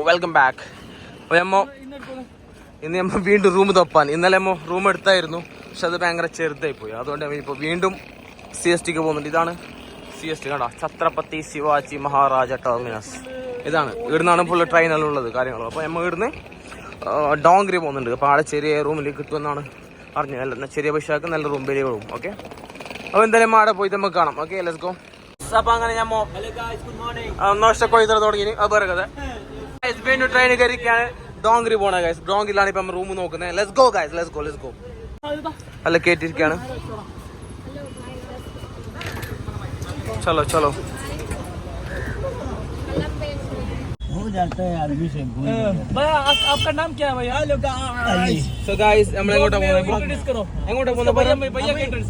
Welcome back. അപ്പോൾ ഇന്ന് നമ്മൾ വീണ്ടും റൂം തപ്പാൻ. ഇന്നലെ നമ്മൾ റൂം എടുത്തായിരുന്നു, പക്ഷെ അത് ഭയങ്കര ചെറുതായി പോയി. അതുകൊണ്ട് ഇപ്പോൾ വീണ്ടും CST പോകുന്നുണ്ട്. ഇതാണ് CST, കണ്ടോ, ഛത്രപതി ശിവാജി മഹാരാജ ടെർമിനസ്. ഇതാണ്, ഇവിടുന്നാണ് ഫുള്ള് ട്രെയിനെല്ലാം ഉള്ളത് കാര്യങ്ങളും. അപ്പോൾ നമ്മൾ ഇവിടുന്ന് ഡോങ്കരി പോകുന്നുണ്ട്. അപ്പോൾ ആടെ ചെറിയ റൂമിൽ കിട്ടുമെന്നാണ് അറിഞ്ഞത്. നല്ല ചെറിയ പൈസക്ക് നല്ല റൂം, വലിയ റൂം. ഓക്കെ, അപ്പോൾ എന്തായാലും ആടെ പോയിട്ട് നമുക്ക് കാണാം. Okay, let's go. അപ്പോൾ അങ്ങനെ ഞാൻ കൊയ്തറ തുടങ്ങി. അത് പറയുന്നത് വീണ്ടും ട്രെയിൻ കയറിക്കാണ് ഡോങ്കരി പോണ ഗൈസ്. ഡോങ്കരിലാണ് ഇപ്പം റൂം നോക്കുന്നത്. Let's go guys, let's go. അല്ല കേട്ടിരിക്കാണ്. चलो चलो आपका नाम क्या है भैया? सो गाइस हम एंगोटा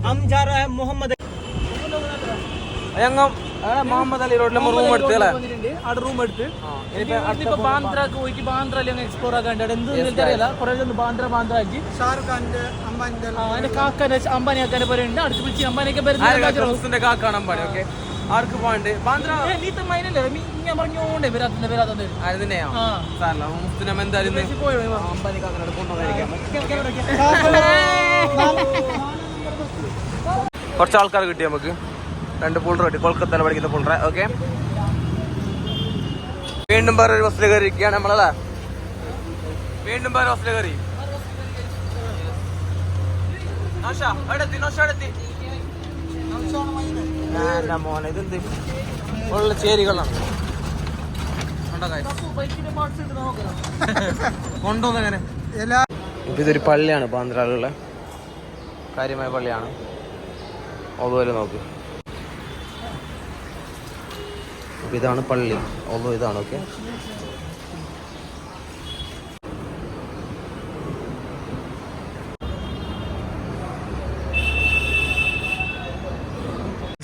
हम जा रहे हैं मोहम्मद मोहम्मद अली रोड റൂം എടുത്തല്ലേ? അവിടെ റൂം എടുത്ത് ഇനിയിപ്പോ ബാന്ദ്രക്ക് പോയി. ബാന്ദ്രയിൽ എക്സ്പ്ലോർ ആക്കാണ്ട് എന്ത് അറിയില്ല. കുറെ ബാന്ദ്ര ആക്കി ഷാറുഖ് ഖാന്റെ അതിന്റെ കാക്കാന്റെ അംബാനി ആക്കാന്റെ പേരുണ്ട്. അടുത്ത് വിളിച്ച് അംബാനിയൊക്കെ പേര് കാക്കാണ് അംബാനി. ഓക്കെ, ആർക്ക് പോയിന്റ് ബാന്ദ്ര നീത്ത മൈനല്ലേ ഞാൻ പറഞ്ഞോണ്ടേ വരാത്തത് അംബാനി കാക്കനോട് കൊണ്ടുവന്നിരിക്കാം. കുറച്ച് ആൾക്കാർ കിട്ടി നമുക്ക്. 2 പുള്ളർ കിട്ടി, കൊൽക്കത്തയിൽ പഠിക്കുന്ന പുള്ളറ. ഓക്കെ, വീണ്ടും വേറൊരു ബസ്സിൽ കയറിയിരിക്കുകയാണ് നമ്മളല്ലേ. വീണ്ടും വേറെ ബസ്സിൽ കയറി. മോനെ ഇതെന്ത് ഉള്ള ചേരികളാണ് കൊണ്ടുവന്നെങ്ങനെ. ഇതൊരു പള്ളിയാണ്, ബാന്ദ്രയിലുള്ള കാര്യമായ പള്ളിയാണ്. അതുപോലെ നോക്ക്, ഇതാണ് പള്ളി. ഓ ഇതാണ്. ഓക്കെ,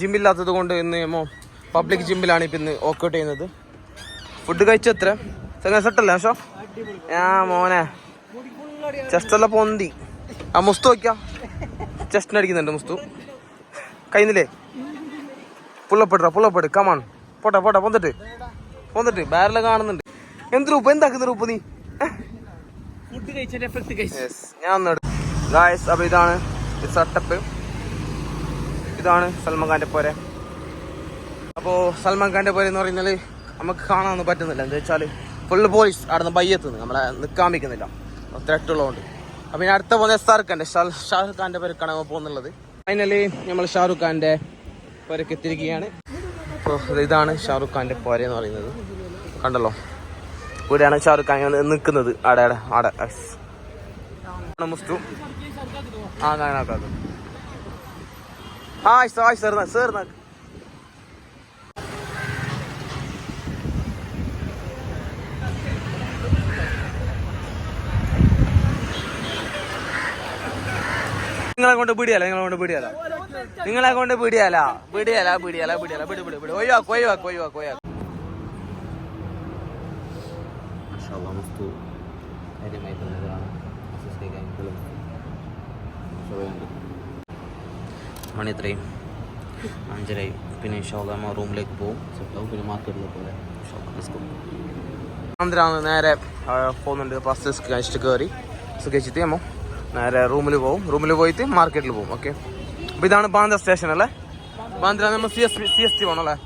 ജിമ്മില്ലാത്തത് കൊണ്ട് ഇന്ന് പബ്ലിക് ജിമ്മിലാണ് ഇപ്പം ഇന്ന് വർക്കൗട്ട് ചെയ്യുന്നത്. ഫുഡ് കഴിച്ചെത്ര സെറ്റല്ലേ ഷോ? മോനെ ചെസ്റ്റെല്ലാം പൊന്തി. ആ മുസ്തു വയ്ക്കാം, ചെസ്റ്റിന് അടിക്കുന്നുണ്ട് മുസ്തു. കഴിയുന്നില്ലേ? പുള്ളപ്പെട് കമാൺ. പോട്ടെ പൊന്നിട്ട് ബാരെല്ലാം കാണുന്നുണ്ട്. എന്ത് രൂപ എന്താക്കുന്ന രൂപ നീ? ഞാൻ ഗായ്സ്, അപ്പൊ ഇതാണ് സെറ്റപ്പ്. ഇതാണ് സൽമാൻ ഖാന്റെ പോരെ. അപ്പോൾ സൽമാൻ ഖാന്റെ പോരെ എന്ന് പറയുന്നത് നമുക്ക് കാണാനൊന്നും പറ്റുന്നില്ല. എന്താ വെച്ചാൽ ഫുള്ള് പോലീസ് അവിടെ നിന്ന് ബയ്യത്തുനിന്ന് നമ്മളെ നിൽക്കാൻ വയ്ക്കുന്നില്ല, ത്രെട്ടുള്ളതുകൊണ്ട്. അപ്പം ഇനി അടുത്ത പോകുന്നത് ഷാറുഖ് ഖാന്റെ പേരക്കാണ് പോകുന്നുള്ളത്. ഫൈനലി നമ്മൾ ഷാറുഖ് ഖാന്റെ പോരക്ക് എത്തിരിക്കുകയാണ്. അപ്പോൾ ഇതാണ് ഷാറുഖ് ഖാന്റെ പോര എന്ന് പറയുന്നത്. കണ്ടല്ലോ, ഇവിടെയാണ് ഷാറുഖ് ഖാൻ നിൽക്കുന്നത്. ആടെ മുസ്തു കാണാക്കാതെ. ഹായ് സർ നിങ്ങളെ കൊണ്ട് പിടിയല്ല ഒഴിവാക്ക്. മണി എത്രയും 5:30. പിന്നെ ഇൻഷാല്ലാ റൂമിലേക്ക് പോകും, സെറ്റാവും. പിന്നെ മാർക്കറ്റിലേക്ക് പോലെ ആന്ധ്രാന്ന് നേരെ പോകുന്നുണ്ട്. ബസ് കഴിച്ചിട്ട് കയറി സുഖിച്ചിട്ട് നമ്മൾ നേരെ റൂമിൽ പോയിട്ട് മാർക്കറ്റിൽ പോകും. ഓക്കെ, അപ്പോൾ ഇതാണ് ബാന്ദ്ര സ്റ്റേഷൻ അല്ലേ? ബാന്ദ്ര നമ്മൾ CST പോകണം അല്ലേ?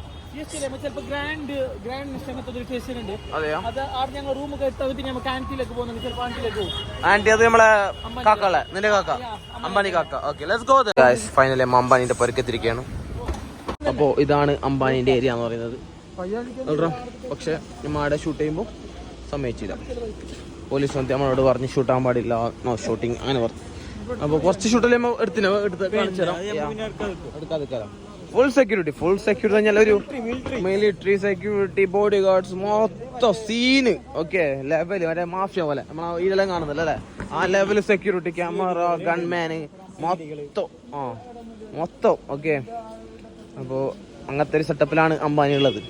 ആന്റി അത് നമ്മളെ കാക്കല്ലേ, നിന്റെ കാക്ക അംബാനി കാക്ക. Okay, let's go. Guys, finally അംബാനിന്റെ പൊരക്കെത്തിരിക്കുകയാണ്. അപ്പോൾ ഇതാണ് അംബാനിന്റെ ഏരിയ എന്ന് പറയുന്നത്. പക്ഷെ നമ്മടെ ഷൂട്ട് ചെയ്യുമ്പോൾ സമ്മതിച്ചില്ല. പോലീസ് വന്ന് നമ്മളോട് പറഞ്ഞ് ഷൂട്ടാൻ പാടില്ല, നോ ഷൂട്ടിങ് അങ്ങനെ പറഞ്ഞു. അപ്പോൾ കുറച്ച് ഷൂട്ടല്ലേ എടുത്ത് കാണിച്ചു തരാം. എടുക്കാതെ ഫുൾ സെക്യൂരിറ്റി പറഞ്ഞാൽ ഒരു മിലിറ്ററി സെക്യൂരിറ്റി, ബോഡി ഗാർഡ്സ്, മൊത്തം സീന്. ഓക്കെ, ലെവല് മറ്റേ മാഫിയ പോലെ നമ്മൾ ഇതിലെല്ലാം കാണുന്നില്ല അല്ലേ? ആ ലെവല് സെക്യൂരിറ്റി, ക്യാമറ, ഗൺമാന്, മൊത്തം. ഓക്കെ, അപ്പോൾ അങ്ങനത്തെ ഒരു സെറ്റപ്പിലാണ് അംബാനി ഉള്ളത്.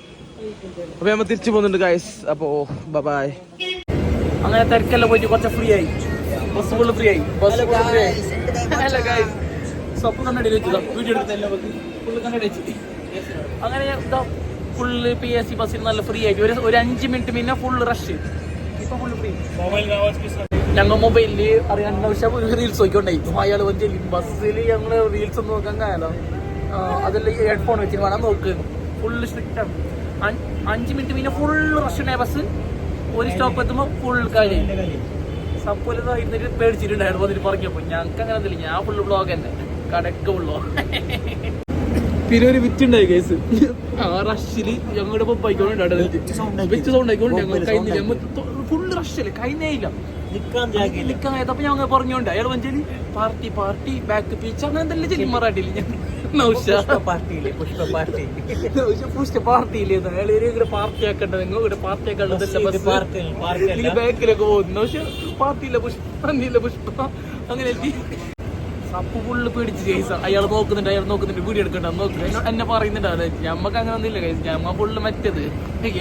അപ്പോൾ നമ്മൾ തിരിച്ചു പോകുന്നുണ്ട് ഗൈസ്. അപ്പോൾ ബൈ. അങ്ങനെ തിരക്കെല്ലാം പോയിട്ട് കുറച്ച് ഫ്രീ ആയി. ബസ് ഫുള്ള് ഫ്രീ ആയി. സ്വപ്നം കണ്ടടി വെച്ചു വീഡിയോ എടുത്തെല്ലാം ഫുള്ള് കണ്ടടി വെച്ചു. അങ്ങനെ ഫുള്ള് PSC ബസ്സിൽ നല്ല ഫ്രീ ആയിട്ട് ഒരു 5 മിനിറ്റ് മുന്നേ ഫുള്ള് റഷ്. ഇപ്പൊ ഫുൾ ഫ്രീ. ഞങ്ങൾ മൊബൈലിൽ അറിയാൻ ആവശ്യം ഒരു റീൽസ് നോക്കിക്കൊണ്ടായി അയാൾ വന്ന് ബസ്സിൽ ഞങ്ങൾ റീൽസ് ഒന്നും നോക്കാൻ കാലം അതെല്ലാം ഹെഡ്ഫോൺ വെച്ചിട്ട് വേണം നോക്ക്. ഫുള്ള് സ്ട്രിക്റ്റ് ആണ്. 5 മിനിറ്റ് പിന്നെ ഫുൾ റഷ് ബസ്. ഒരു സ്റ്റോപ്പ് എത്തുമ്പോൾ ഫുൾ കാര്യം സപ്പോല ഇരുന്നിട്ട് പേടിച്ചിട്ടുണ്ടായിരുന്നു വന്നിട്ട് പറഞ്ഞപ്പോൾ. ഞങ്ങൾക്ക് അങ്ങനെ ഒന്നുമില്ല, ഞാൻ ഫുള്ള് ബ്ലോഗ് തന്നെ കടക്ക് ഫുള്ളോ. പിന്നെ ഒരു വിറ്റുണ്ടായി കേസ് ആ റഷില് ഞങ്ങളുടെ ബൈക്കോണ്ട് സൗണ്ട് ആയിക്കോണ്ട് ഞങ്ങൾ കഴിഞ്ഞില്ല. ഫുള്ള് റഷല്ലേ, കഴിഞ്ഞേയില്ല നിൽക്കാൻ. അപ്പൊ ഞങ്ങൾ പറഞ്ഞോണ്ട് അയാൾ Manjeri party party back peach അങ്ങനെ എന്തെല്ലാം ചെയ്യും മറാഠിയിൽ. പുഷ്പ പാർട്ടിയില്ലേ അയാൾ പാർട്ടി ആക്കണ്ടത്, നിങ്ങൾ ഇവിടെ പാർട്ടി ആക്കേണ്ടതല്ല ബാക്കിലൊക്കെ പോകുന്നു. പക്ഷെ പാർട്ടിയില്ല പുഷ്പ അങ്ങനെ സപ്പ് ഫുള്ള് പേടിച്ച് കേസ്. അയാൾ നോക്കുന്നുണ്ട് വീഡിയോ എടുക്കണ്ട നോക്ക് എന്നെ പറയുന്നുണ്ട്. ഞമ്മക്ക് അങ്ങനെ ഒന്നുമില്ല കേസ്, ഞമ്മ ഫുള്ള് മറ്റത്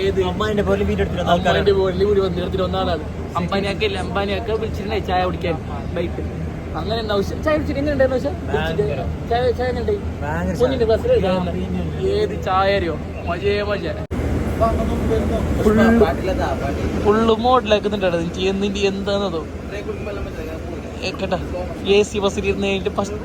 ഏത് അമ്മാന്റെ പോലെ വീഡിയോ വന്ന് എടുത്തിട്ട് ഒന്നാളാണ്. അമ്പാനിയൊക്കെ വിളിച്ചിട്ടുണ്ടായി ചായ കുടിക്കാൻ ബൈക്ക്. അങ്ങനെ ചായ കുടിച്ചിട്ട് എങ്ങനെ ഉണ്ടായിരുന്നു? ചായ കുഞ്ഞിന്റെ ക്ലാസ്സിൽ ഏത് ചായ അറിയോ? മജ ഫുള്ള് മോഡലാക്കുന്നുണ്ടോ എനിക്ക് എന്നിന്റെ എന്താന്നതോ കേട്ടാ. AC ബസ്സിൽ ഇരുന്ന് കഴിഞ്ഞിട്ട് ഫസ്റ്റ്